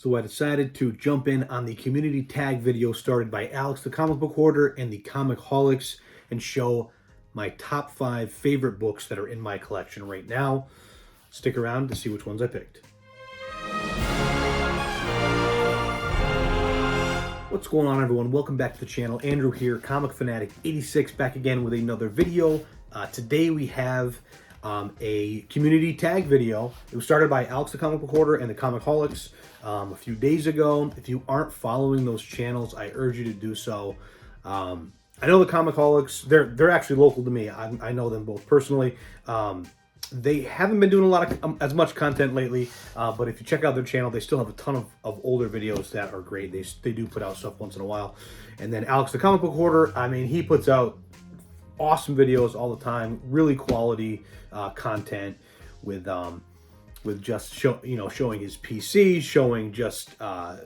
So I decided to jump in on the community tag video started by Alex the Comic Book Hoarder and the Comicholics and show my top 5 favorite books that are in my collection right now. Stick around to see which ones I picked. What's going on, everyone? Welcome back to the channel. Andrew here, Comic Fanatic 86, back again with another video. Today we have a community tag video. It was started by Alex the Comic Book Hoarder and the Comicholics a few days ago. If you aren't following those channels, I urge you to do so. I know the Comicholics, they're actually local to me. I know them both personally. They haven't been doing a lot of as much content lately, but if you check out their channel, they still have a ton of older videos that are great. They do put out stuff once in a while. And then Alex the Comic Book Hoarder, I mean, he puts out awesome videos all the time, really quality content with just showing his PC, showing just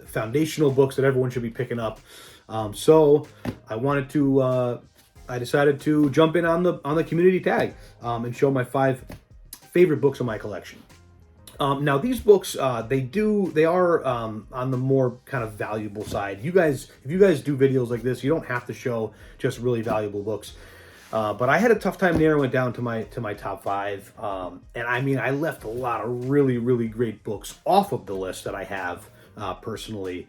foundational books that everyone should be picking up. So I decided to jump in on the community tag and show my 5 favorite books in my collection. Now these books, they are on the more kind of valuable side. If you guys do videos like this, you don't have to show just really valuable books. But I had a tough time narrowing it down to my top 5. And I mean, I left a lot of really, really great books off of the list that I have personally.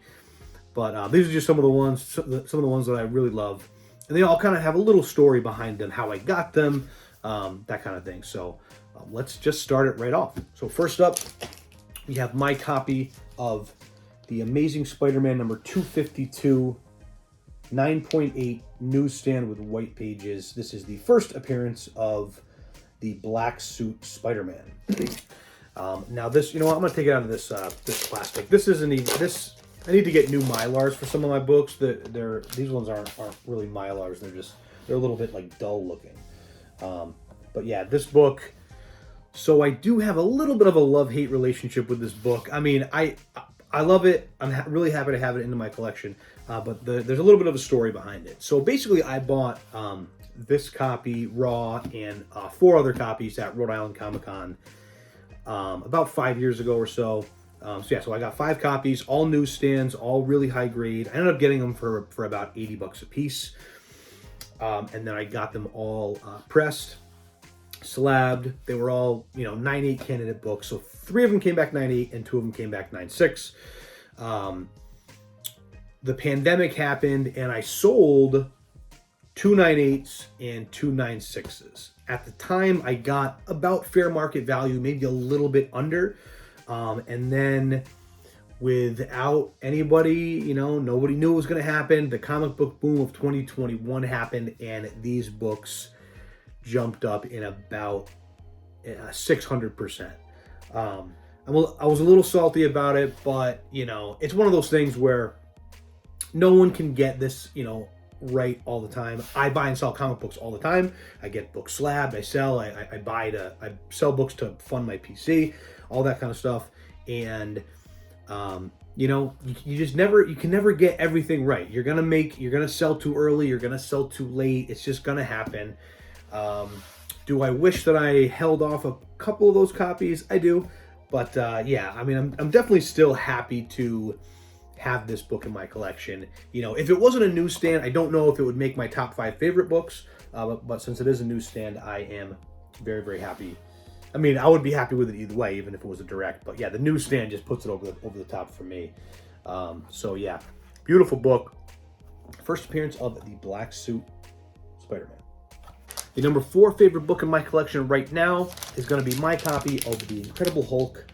But these are just some of the ones that I really love. And they all kind of have a little story behind them, how I got them, that kind of thing. So let's just start it right off. So first up, we have my copy of The Amazing Spider-Man number 252, 9.8 newsstand with white pages. This is the first appearance of the black suit Spider-Man. Now this, you know what, I'm gonna take it out of this plastic. This isn't even this. I need to get new Mylars for some of my books. These ones aren't really Mylars. They're a little bit like dull looking. But yeah, this book. So I do have a little bit of a love-hate relationship with this book. I mean, I love it. I'm really happy to have it in my collection. But there's a little bit of a story behind it. So basically, I bought this copy raw and 4 other copies at Rhode Island Comic-Con about 5 years ago or so. So I got 5 copies, all newsstands, all really high grade. I ended up getting them for about 80 bucks a piece. And then I got them all pressed, slabbed. They were all, 9.8 candidate books. So 3 of them came back 9.8 and 2 of them came back 9.6. The pandemic happened and I sold 2 9.8s and 2 9.6s. At the time, I got about fair market value, maybe a little bit under. And then without anybody, nobody knew it was going to happen. The comic book boom of 2021 happened, and these books jumped up in about 600%. I was a little salty about it, but, it's one of those things where no one can get this, right all the time. I buy and sell comic books all the time. I get books slabbed, I sell, I sell books to fund my PC, all that kind of stuff. And you can never get everything right. You're gonna sell too early, you're gonna sell too late. It's just gonna happen. Do I wish that I held off a couple of those copies? I do. But yeah, I mean, I'm definitely still happy to have this book in my collection. If it wasn't a newsstand, I don't know if it would make my top 5 favorite books, but since it is a newsstand, I am very, very happy. I mean, I would be happy with it either way, even if it was a direct, but yeah, the newsstand just puts it over the top for me. So yeah, beautiful book. First appearance of the black suit Spider-Man. The number 4 favorite book in my collection right now is going to be my copy of The Incredible Hulk,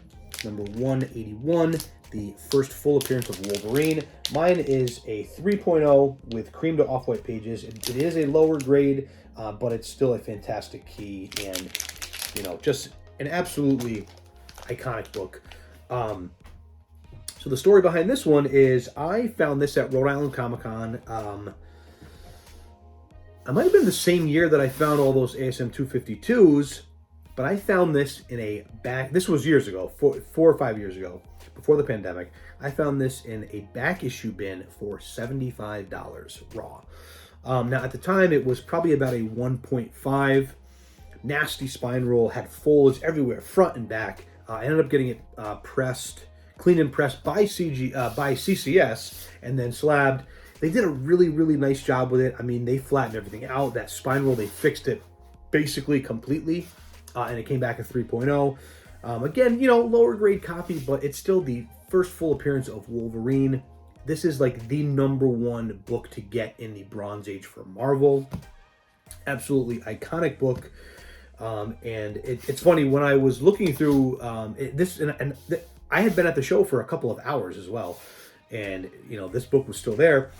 number 181, the first full appearance of Wolverine. Mine is a 3.0 with cream to off-white pages. It is a lower grade, but it's still a fantastic key and, just an absolutely iconic book. So the story behind this one is I found this at Rhode Island Comic-Con. It might have been the same year that I found all those ASM 252s, but I found this in a this was years ago, 4 or 5 years ago, before the pandemic. I found this in a back issue bin for $75 raw. Now at the time, it was probably about a 1.5. Nasty spine roll, had folds everywhere, front and back. I ended up getting it pressed, cleaned and pressed by CCS, and then slabbed. They did a really, really nice job with it. I mean, they flattened everything out. That spine roll, they fixed it basically completely, and it came back at 3.0. Again, you know, lower grade copy, but it's still the first full appearance of Wolverine. This is like the #1 book to get in the Bronze Age for Marvel. Absolutely iconic book. And it's funny, when I was looking through I had been at the show for a couple of hours as well, and you know, this book was still there.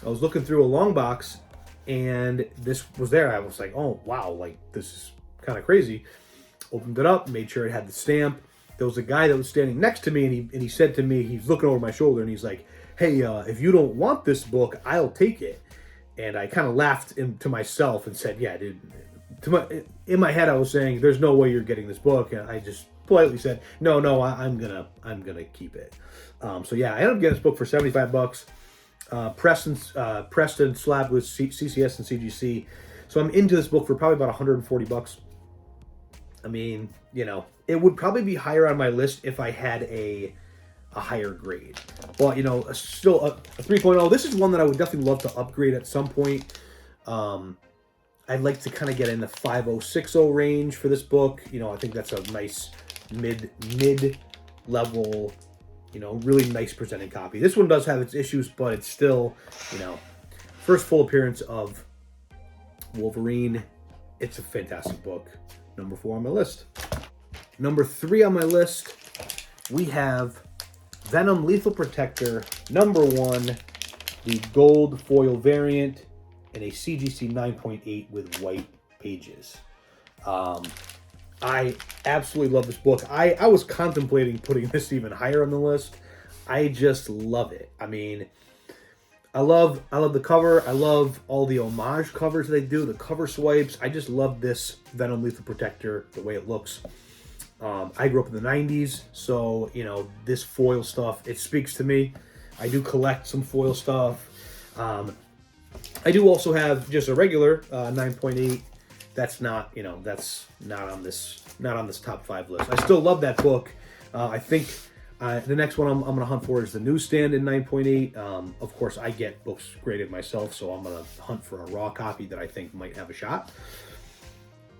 I was looking through a long box, and this was there. I was like, oh wow, like this is kind of crazy. Opened it up, made sure it had the stamp. There was a guy that was standing next to me, and he said to me, he's looking over my shoulder, and he's like, hey, if you don't want this book, I'll take it. And I kind of laughed to myself and said, yeah, dude. In my head, I was saying, there's no way you're getting this book. And I just politely said, no, I'm gonna keep it. So yeah, I ended up getting this book for $75. Pressed and slabbed with CCS and CGC. So I'm into this book for probably about $140. I mean, you know, it would probably be higher on my list if I had a higher grade. Well, you know, still a 3.0. This is one that I would definitely love to upgrade at some point. I'd like to kind of get in the 5.0, 6.0 range for this book. You know, I think that's a nice mid-level, you know, really nice presenting copy. This one does have its issues, but it's still, you know, first full appearance of Wolverine. It's a fantastic book. #4 on my list. #3 on my list, we have Venom Lethal Protector, #1, the gold foil variant, and a CGC 9.8 with white pages. I absolutely love this book. I was contemplating putting this even higher on the list. I just love it. I mean, I love the cover. I love all the homage covers they do, the cover swipes. I just love this Venom Lethal Protector, the way it looks. I grew up in the 90s, so, you know, this foil stuff, it speaks to me. I do collect some foil stuff. I do also have just a regular 9.8. That's not, you know, that's not on this top 5 list. I still love that book. I think the next one I'm going to hunt for is the newsstand in 9.8. Of course, I get books graded myself, so I'm going to hunt for a raw copy that I think might have a shot.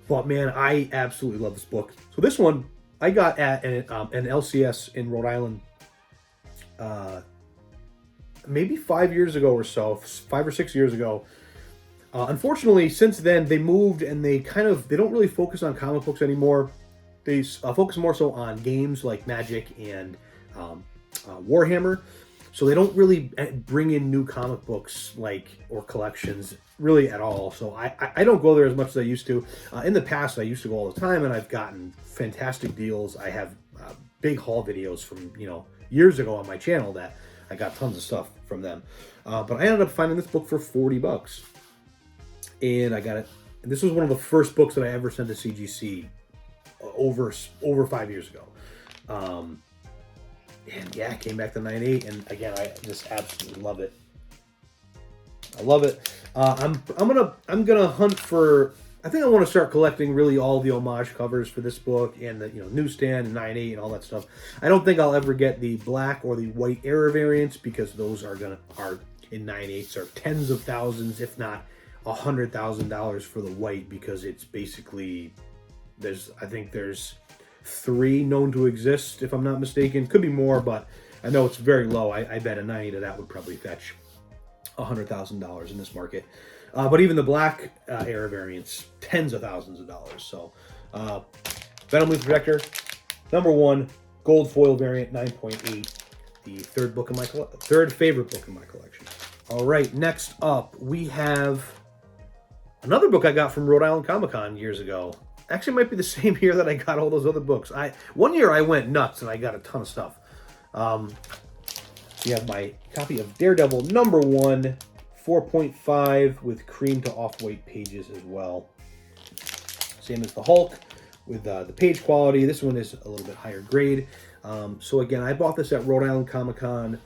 But man, I absolutely love this book. So this one I got at an LCS in Rhode Island maybe 5 years ago or so, 5 or 6 years ago. Unfortunately, since then, they moved and they don't really focus on comic books anymore. They focus more so on games like Magic and Warhammer. So they don't really bring in new comic books or collections really at all. So I don't go there as much as I used to. In the past, I used to go all the time, and I've gotten fantastic deals. I have big haul videos from, you know, years ago on my channel that I got tons of stuff from them. But I ended up finding this book for $40. And I got it. And this was one of the first books that I ever sent to CGC over 5 years ago. And yeah, it came back to 9.8, and again, I just absolutely love it. I love it. I'm gonna hunt for. I think I want to start collecting really all the homage covers for this book and the, you know, newsstand and 9.8 and all that stuff. I don't think I'll ever get the black or the white error variants, because those are in 9.8s are tens of thousands, if not $100,000 for the white, because it's basically I think there's 3 known to exist, if I'm not mistaken. Could be more, but I know it's very low. I bet a 90 to that would probably fetch $100,000 in this market. But even the black era variants, tens of thousands of dollars. So Venom Lethal Protector, #1, gold foil variant, 9.8, the third favorite book in my collection. All right, next up we have another book I got from Rhode Island Comic-Con years ago. Actually, it might be the same year that I got all those other books. One year I went nuts and I got a ton of stuff. You have my copy of Daredevil #1, 4.5 with cream to off-white pages as well. Same as the Hulk with the page quality. This one is a little bit higher grade. So again, I bought this at Rhode Island Comic-Con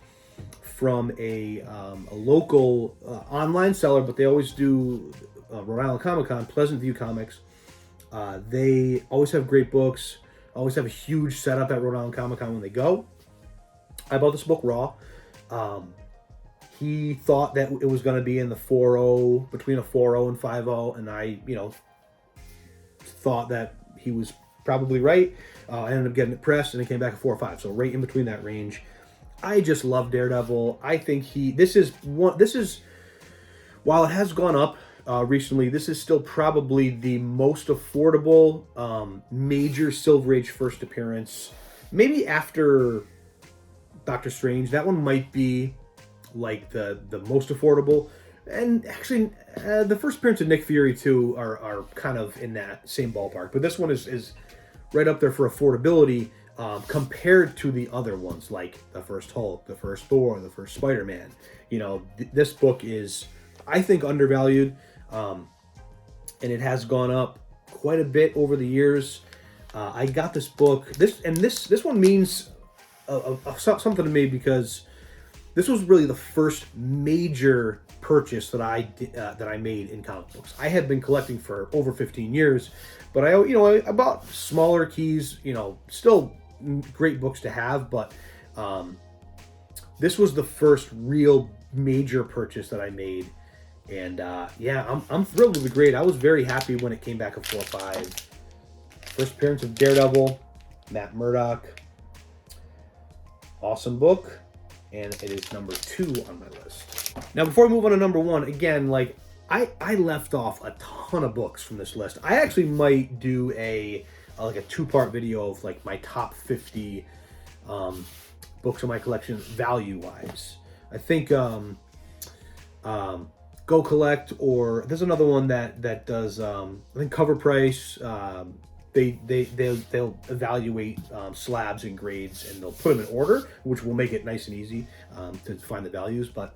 from a local online seller, but they always do Rhode Island Comic-Con, Pleasant View Comics. They always have great books, always have a huge setup at Rhode Island Comic-Con when they go. I bought this book raw. He thought that it was going to be in the 4.0, between a 4.0 and 5.0, and I, thought that he was probably right. I ended up getting it pressed, and it came back at 4.5, so right in between that range. I just love Daredevil. I think this is, while it has gone up recently, this is still probably the most affordable major Silver Age first appearance. Maybe after Doctor Strange, that one might be like the most affordable. And actually, the first appearance of Nick Fury too are kind of in that same ballpark. But this one is right up there for affordability compared to the other ones, like the first Hulk, the first Thor, the first Spider-Man. This book is, I think, undervalued, and it has gone up quite a bit over the years. I got this book. This one means something to me because this was really the first major purchase that I made in comic books. I had been collecting for over 15 years, but I bought smaller keys. Still great books to have, but this was the first real major purchase that I made, and I'm thrilled with the grade. I was very happy when it came back at 4.5. First appearance of Daredevil, Matt Murdock. Awesome book, and it is number 2 on my list. Now, before we move on to number 1, again, I left off a ton of books from this list. I actually might do a 2-part video of my top 50 books in my collection value-wise. I think Go Collect, or there's another one that does I think Cover Price. They'll evaluate slabs and grades, and they'll put them in order, which will make it nice and easy to find the values. But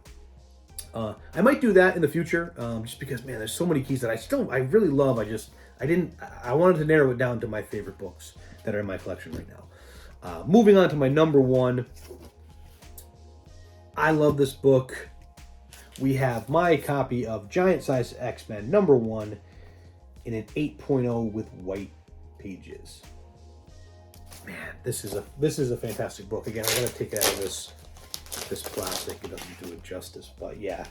I might do that in the future, just because, man, there's so many keys that I really love. I wanted to narrow it down to my favorite books that are in my collection right now. Moving on to my number 1. I love this book. We have my copy of Giant Size X-Men number 1 in an 8.0 with white pages. Man, this is a fantastic book. Again, I gotta take it out of this plastic. It doesn't do it justice, but yeah.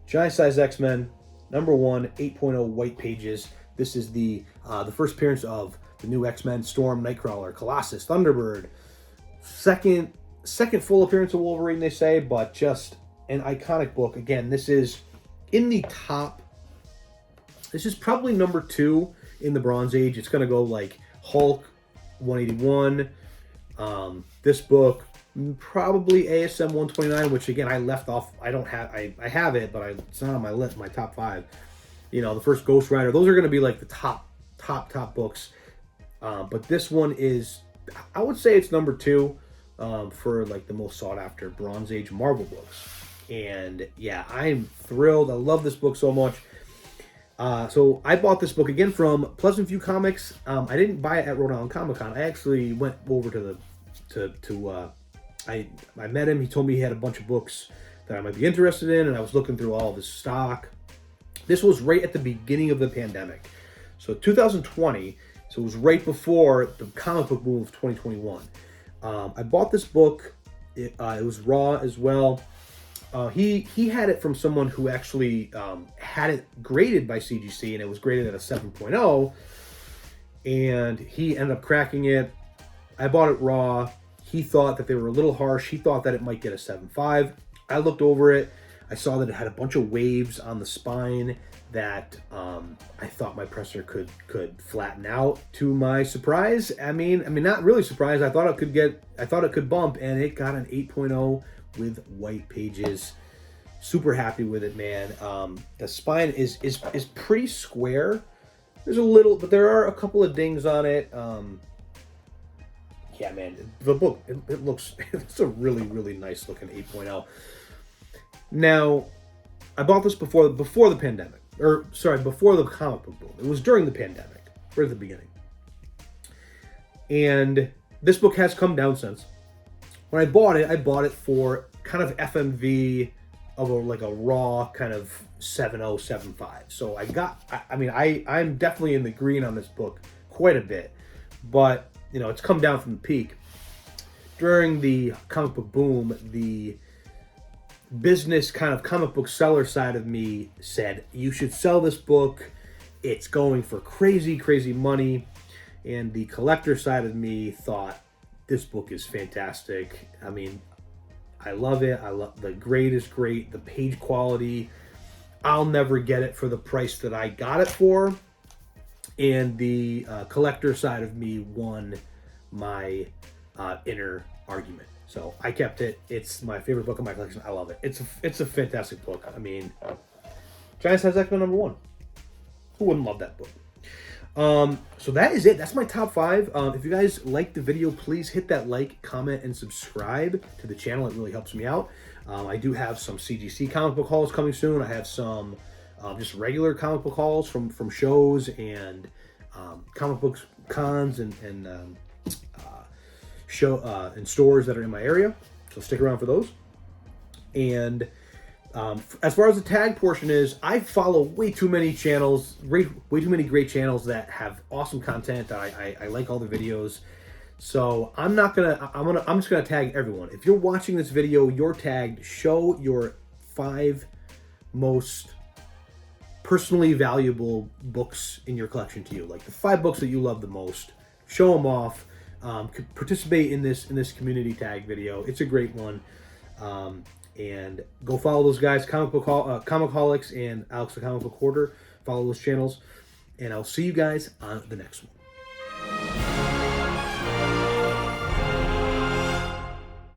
Giant Size X-Men number 1, 8.0 white pages. This is the first appearance of the new X-Men: Storm, Nightcrawler, Colossus, Thunderbird. Second full appearance of Wolverine, they say, but just an iconic book. Again, this is in the top. This is probably number 2 in the Bronze Age. It's gonna go Hulk 181. This book probably ASM 129, which again I left off. I don't have. I have it, but it's not on my list. My top 5. The first Ghost Rider. Those are gonna be the top books. But this one is, I would say it's number 2 for the most sought after Bronze Age Marvel books. And yeah, I'm thrilled. I love this book so much. So I bought this book again from Pleasant View Comics. I didn't buy it at Rhode Island Comic Con. I actually went over I met him. He told me he had a bunch of books that I might be interested in, and I was looking through all of his stock. This was right at the beginning of the pandemic, so 2020. So it was right before the comic book boom of 2021. I bought this book. It was raw as well. He had it from someone who actually had it graded by CGC, and it was graded at a 7.0, and he ended up cracking it. I bought it raw. He thought that they were a little harsh. He thought that it might get a 7.5. I looked over it. I saw that it had a bunch of waves on the spine that I thought my presser could flatten out. To my surprise, I mean not really surprised. I thought it could bump, and it got an 8.0 with white pages. Super happy with it, man. The spine is pretty square. There's a little, but there are a couple of dings on it. Yeah, man, the book, it looks, it's a really, really nice looking 8.0. Now, I bought this before the pandemic, before the comic book boom. It was during the pandemic, right at the beginning. And this book has come down since. When I bought it for kind of FMV of a raw kind of 7.0, 7.5. So I'm definitely in the green on this book quite a bit, but it's come down from the peak. during the comic book boom, the business kind of comic book seller side of me said, you should sell this book. It's going for crazy, crazy money. And the collector side of me thought, this book is fantastic. I mean, I love it. I love the grade is great. The page quality, I'll never get it for the price that I got it for. And the collector side of me won my inner argument. So I kept it. It's my favorite book in my collection. I love it. It's a fantastic book. I mean, Giant Size XMen #1. Who wouldn't love that book? So that is it. That's my top 5. If you guys liked the video, please hit that like, comment, and subscribe to the channel. It really helps me out. I do have some CGC comic book hauls coming soon. I have some just regular comic book hauls from shows and comic books cons and show and stores that are in my area. So stick around for those. And as far as the tag portion is, I follow way too many channels, way too many great channels that have awesome content that I like all the videos. So I'm just gonna tag everyone. If you're watching this video, you're tagged. Show your 5 most personally valuable books in your collection to you, like the 5 books that you love the most. Show them off. Participate in this community tag video. It's a great one. And go follow those guys, Comicholics and Alex the Comic Book Hoarder. Follow those channels, and I'll see you guys on the next one.